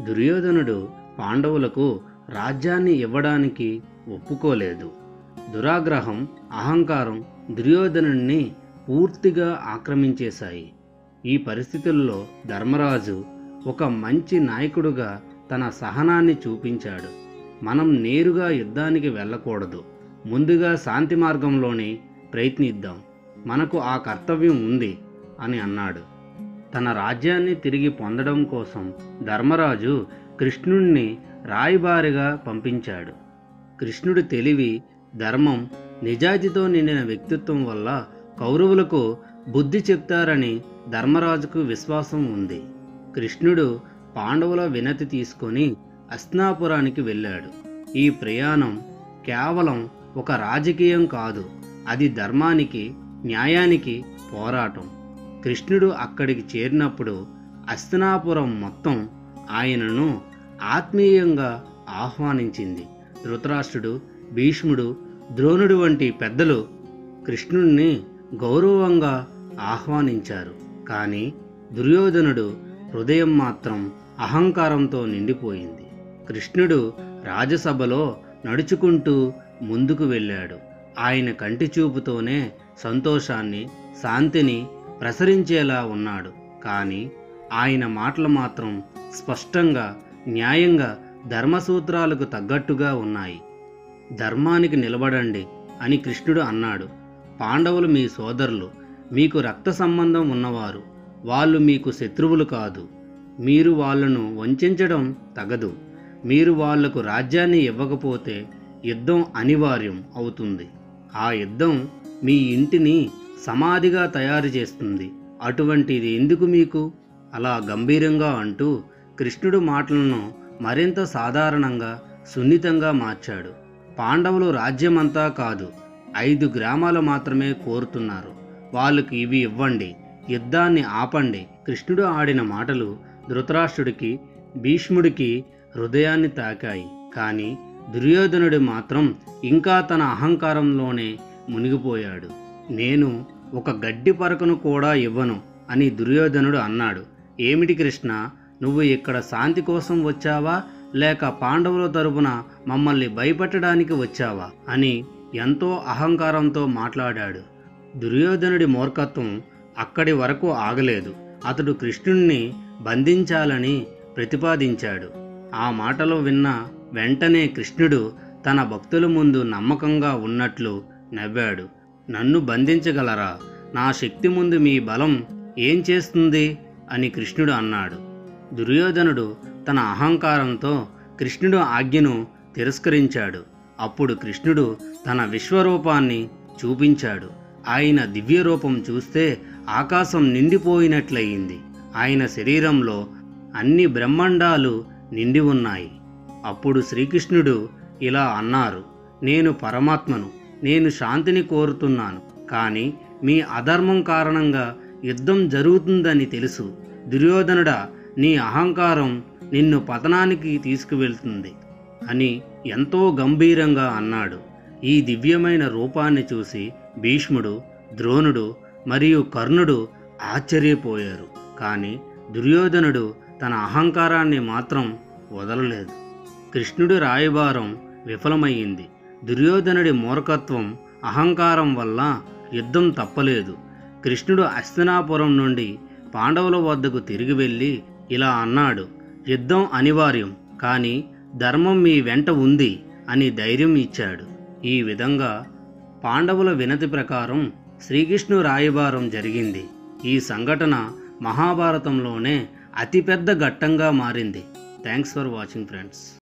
దుర్యోధనుడు పాండవులకు రాజ్యాన్ని ఇవ్వడానికి ఒప్పుకోలేదు. దురాగ్రహం, అహంకారం దుర్యోధనుడిని పూర్తిగా ఆక్రమించేశాయి. ఈ పరిస్థితుల్లో ధర్మరాజు ఒక మంచి నాయకుడుగా తన సహనాన్ని చూపించాడు. మనం నేరుగా యుద్ధానికి వెళ్ళకూడదు, ముందుగా శాంతి మార్గంలోనే ప్రయత్నిద్దాం, మనకు ఆ కర్తవ్యం ఉంది అని అన్నాడు. తన రాజ్యాన్ని తిరిగి పొందడం కోసం ధర్మరాజు కృష్ణుణ్ణి రాయబారిగా పంపించాడు. కృష్ణుడి తెలివి, ధర్మం, నిజాయితీతో నిండిన వ్యక్తిత్వం వల్ల కౌరవులకు బుద్ధి చెప్తారని ధర్మరాజుకు విశ్వాసం ఉంది. కృష్ణుడు పాండవుల వినతి తీసుకొని హస్తినాపురానికి వెళ్ళాడు. ఈ ప్రయాణం కేవలం ఒక రాజకీయం కాదు, అది ధర్మానికి, న్యాయానికి పోరాటం. కృష్ణుడు అక్కడికి చేరినప్పుడు హస్తినాపురం మొత్తం ఆయనను ఆత్మీయంగా ఆహ్వానించింది. ధృతరాష్ట్రుడు, భీష్ముడు, ద్రోణుడు వంటి పెద్దలు కృష్ణుడిని గౌరవంగా ఆహ్వానించారు. కానీ దుర్యోధనుడు హృదయం మాత్రం అహంకారంతో నిండిపోయింది. కృష్ణుడు రాజసభలో నడుచుకుంటూ ముందుకు వెళ్ళాడు. ఆయన కంటి చూపుతోనే సంతోషాన్ని, శాంతిని ప్రసరించేలా ఉన్నాడు. కానీ ఆయన మాటలు మాత్రం స్పష్టంగా, న్యాయంగా, ధర్మసూత్రాలకు తగ్గట్టుగా ఉన్నాయి. ధర్మానికి నిలబడండి అని కృష్ణుడు అన్నాడు. పాండవులు మీ సోదరులు, మీకు రక్త సంబంధం ఉన్నవారు. వాళ్ళు మీకు శత్రువులు కాదు. మీరు వాళ్ళను వంచడం తగదు. మీరు వాళ్లకు రాజ్యాన్ని ఇవ్వకపోతే యుద్ధం అనివార్యం అవుతుంది. ఆ యుద్ధం మీ ఇంటిని సమాధిగా తయారు చేస్తుంది. అటువంటిది ఎందుకు మీకు? అలా గంభీరంగా అంటూ కృష్ణుడు మాటలను మరింత సాధారణంగా, సున్నితంగా మార్చాడు. పాండవులు రాజ్యమంతా కాదు, 5 గ్రామాలు మాత్రమే కోరుతున్నారు. వాళ్ళకి ఇవి ఇవ్వండి, యుద్ధాన్ని ఆపండి. కృష్ణుడు ఆడిన మాటలు ధృతరాష్ట్రుడికి, భీష్ముడికి హృదయాన్ని తాకాయి. కానీ దుర్యోధనుడు మాత్రం ఇంకా తన అహంకారంలోనే మునిగిపోయాడు. నేను ఒక గడ్డి పరకను కూడా ఇవ్వను అని దుర్యోధనుడు అన్నాడు. ఏమిటి కృష్ణ, నువ్వు ఇక్కడ శాంతి కోసం వచ్చావా, లేక పాండవుల తరపున మమ్మల్ని భయపెట్టడానికి వచ్చావా అని ఎంతో అహంకారంతో మాట్లాడాడు. దుర్యోధనుడి మూర్ఖత్వం అక్కడి వరకు ఆగలేదు. అతడు కృష్ణుణ్ణి బంధించాలని ప్రతిపాదించాడు. ఆ మాటలు విన్న వెంటనే కృష్ణుడు తన భక్తుల ముందు నమ్మకంగా ఉన్నట్లు నవ్వాడు. నన్ను బంధించగలరా? నా శక్తి ముందు మీ బలం ఏం చేస్తుంది అని కృష్ణుడు అన్నాడు. దుర్యోధనుడు తన అహంకారంతో కృష్ణుడు ఆజ్ఞను తిరస్కరించాడు. అప్పుడు కృష్ణుడు తన విశ్వరూపాన్ని చూపించాడు. ఆయన దివ్య రూపం చూస్తే ఆకాశం నిండిపోయినట్లయింది. ఆయన శరీరంలో అన్ని బ్రహ్మాండాలు నిండి ఉన్నాయి. అప్పుడు శ్రీకృష్ణుడు ఇలా అన్నారు, నేను పరమాత్మను, నేను శాంతిని కోరుతున్నాను. కానీ మీ అధర్మం కారణంగా యుద్ధం జరుగుతుందని తెలుసు. దుర్యోధనుడా, నీ అహంకారం నిన్ను పతనానికి తీసుకువెళ్తుంది అని ఎంతో గంభీరంగా అన్నాడు. ఈ దివ్యమైన రూపాన్ని చూసి భీష్ముడు, ద్రోణుడు మరియు కర్ణుడు ఆశ్చర్యపోయారు. కానీ దుర్యోధనుడు తన అహంకారాన్ని మాత్రం వదలలేదు. కృష్ణుడి రాయబారం విఫలమయ్యింది. దుర్యోధనుడి మూర్ఖత్వం, అహంకారం వల్ల యుద్ధం తప్పలేదు. కృష్ణుడు హస్తినాపురం నుండి పాండవుల వద్దకు తిరిగి వెళ్ళి ఇలా అన్నాడు, యుద్ధం అనివార్యం, కానీ ధర్మం మీ వెంట ఉంది అని ధైర్యం ఇచ్చాడు. ఈ విధంగా పాండవుల వినతి ప్రకారం శ్రీకృష్ణు రాయబారం జరిగింది. ఈ సంఘటన మహాభారతంలోనే అతిపెద్ద ఘట్టంగా మారింది. Thanks for watching friends.